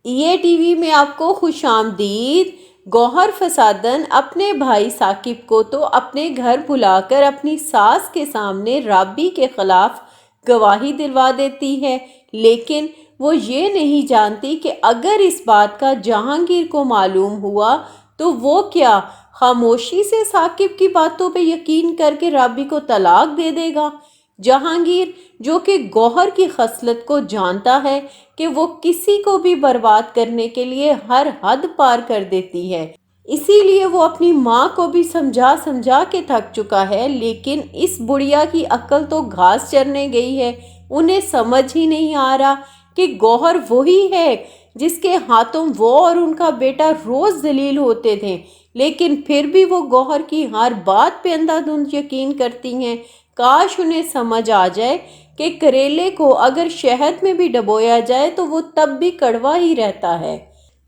یہ T V میں آپ کو خوش آمدید۔ گوہر فسادن اپنے بھائی ثاقب کو تو اپنے گھر بلا کر اپنی ساس کے سامنے رابی کے خلاف گواہی دلوا دیتی ہے، لیکن وہ یہ نہیں جانتی کہ اگر اس بات کا جہانگیر کو معلوم ہوا تو وہ کیا خاموشی سے ثاقب کی باتوں پہ یقین کر کے رابی کو طلاق دے دے گا۔ جہانگیر جو کہ گوہر کی خصلت کو جانتا ہے کہ وہ کسی کو بھی برباد کرنے کے لیے ہر حد پار کر دیتی ہے، اسی لیے وہ اپنی ماں کو بھی سمجھا سمجھا کے تھک چکا ہے، لیکن اس بڑھیا کی عقل تو گھاس چرنے گئی ہے۔ انہیں سمجھ ہی نہیں آ رہا کہ گوہر وہی ہے جس کے ہاتھوں وہ اور ان کا بیٹا روز ذلیل ہوتے تھے، لیکن پھر بھی وہ گوہر کی ہر بات پہ اندھا دھند یقین کرتی ہیں۔ کاش انہیں سمجھ آ جائے کہ کریلے کو اگر شہد میں بھی ڈبویا جائے تو وہ تب بھی کڑوا ہی رہتا ہے۔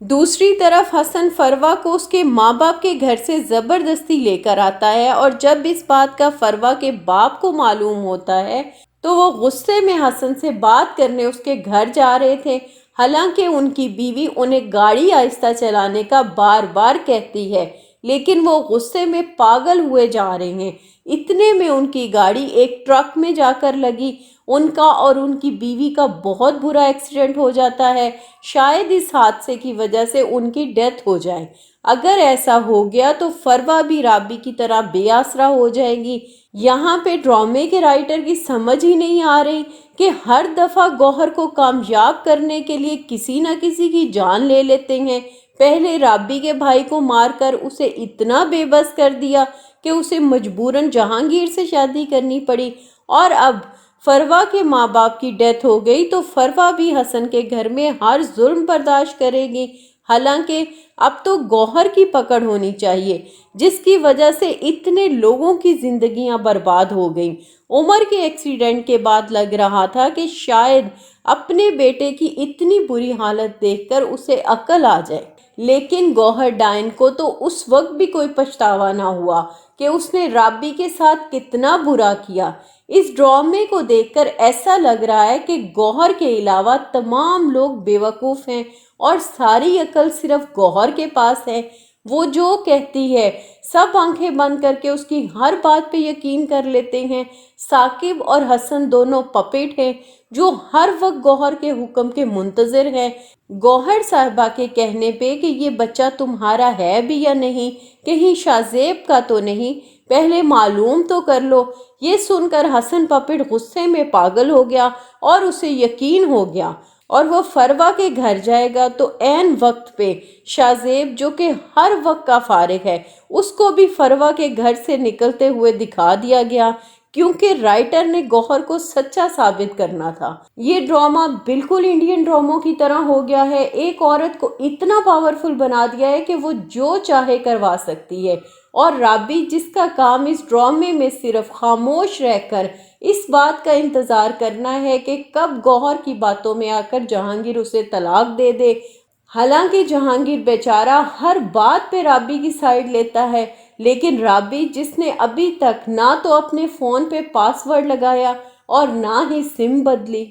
دوسری طرف حسن فروا کو اس کے ماں باپ کے گھر سے زبردستی لے کر آتا ہے، اور جب اس بات کا فروا کے باپ کو معلوم ہوتا ہے تو وہ غصے میں حسن سے بات کرنے اس کے گھر جا رہے تھے، حالانکہ ان کی بیوی انہیں گاڑی آہستہ چلانے کا بار بار کہتی ہے، لیکن وہ غصے میں پاگل ہوئے جا رہے ہیں۔ اتنے میں ان کی گاڑی ایک ٹرک میں جا کر لگی، ان کا اور ان کی بیوی کا بہت برا ایکسیڈنٹ ہو جاتا ہے، شاید اس حادثے کی وجہ سے ان کی ڈیتھ ہو جائے۔ اگر ایسا ہو گیا تو فروا بھی رابی کی طرح بے آسرا ہو جائے گی۔ یہاں پہ ڈرامے کے رائٹر کی سمجھ ہی نہیں آ رہی کہ ہر دفعہ گوہر کو کامیاب کرنے کے لیے کسی نہ کسی کی جان لے لیتے ہیں۔ پہلے رابی کے بھائی کو مار کر اسے اتنا بے بس کر دیا کہ اسے مجبوراً جہانگیر سے شادی کرنی پڑی، اور اب فروا کے ماں باپ کی ڈیتھ ہو گئی تو فروا بھی حسن کے گھر میں ہر ظلم برداشت کرے گی، حالانکہ اب تو گوہر کی پکڑ ہونی چاہیے جس کی وجہ سے اتنے لوگوں کی زندگیاں برباد ہو گئیں۔ عمر کے ایکسیڈنٹ کے بعد لگ رہا تھا کہ شاید اپنے بیٹے کی اتنی بری حالت دیکھ کر اسے عقل آ جائے، لیکن گوہر ڈائن کو تو اس وقت بھی کوئی پچھتاوا نہ ہوا کہ اس نے رابی کے ساتھ کتنا برا کیا۔ اس ڈرامے کو دیکھ کر ایسا لگ رہا ہے کہ گوہر کے علاوہ تمام لوگ بیوقوف ہیں اور ساری عقل صرف گوہر کے پاس ہے۔ وہ جو کہتی ہے سب آنکھیں بند کر کے اس کی ہر بات پہ یقین کر لیتے ہیں۔ ثاقب اور حسن دونوں پپیٹ ہیں جو ہر وقت گوہر کے حکم کے منتظر ہیں۔ گوہر صاحبہ کے کہنے پہ کہ یہ بچہ تمہارا ہے بھی یا نہیں، کہیں شاذیب کا تو نہیں، پہلے معلوم تو کر لو۔ یہ سن کر حسن پپیٹ غصے میں پاگل ہو گیا اور اسے یقین ہو گیا، اور وہ فروا کے گھر جائے گا تو عین وقت پہ شاذیب جو کہ ہر وقت کا فارغ ہے اس کو بھی فروا کے گھر سے نکلتے ہوئے دکھا دیا گیا، کیونکہ رائٹر نے گوہر کو سچا ثابت کرنا تھا۔ یہ ڈرامہ بالکل انڈین ڈراموں کی طرح ہو گیا ہے، ایک عورت کو اتنا پاورفل بنا دیا ہے کہ وہ جو چاہے کروا سکتی ہے، اور رابی جس کا کام اس ڈرامے میں صرف خاموش رہ کر اس بات کا انتظار کرنا ہے کہ کب گوہر کی باتوں میں آ کر جہانگیر اسے طلاق دے دے، حالانکہ جہانگیر بیچارہ ہر بات پہ رابی کی سائیڈ لیتا ہے، لیکن رابی جس نے ابھی تک نہ تو اپنے فون پہ پاس ورڈ لگایا اور نہ ہی سم بدلی۔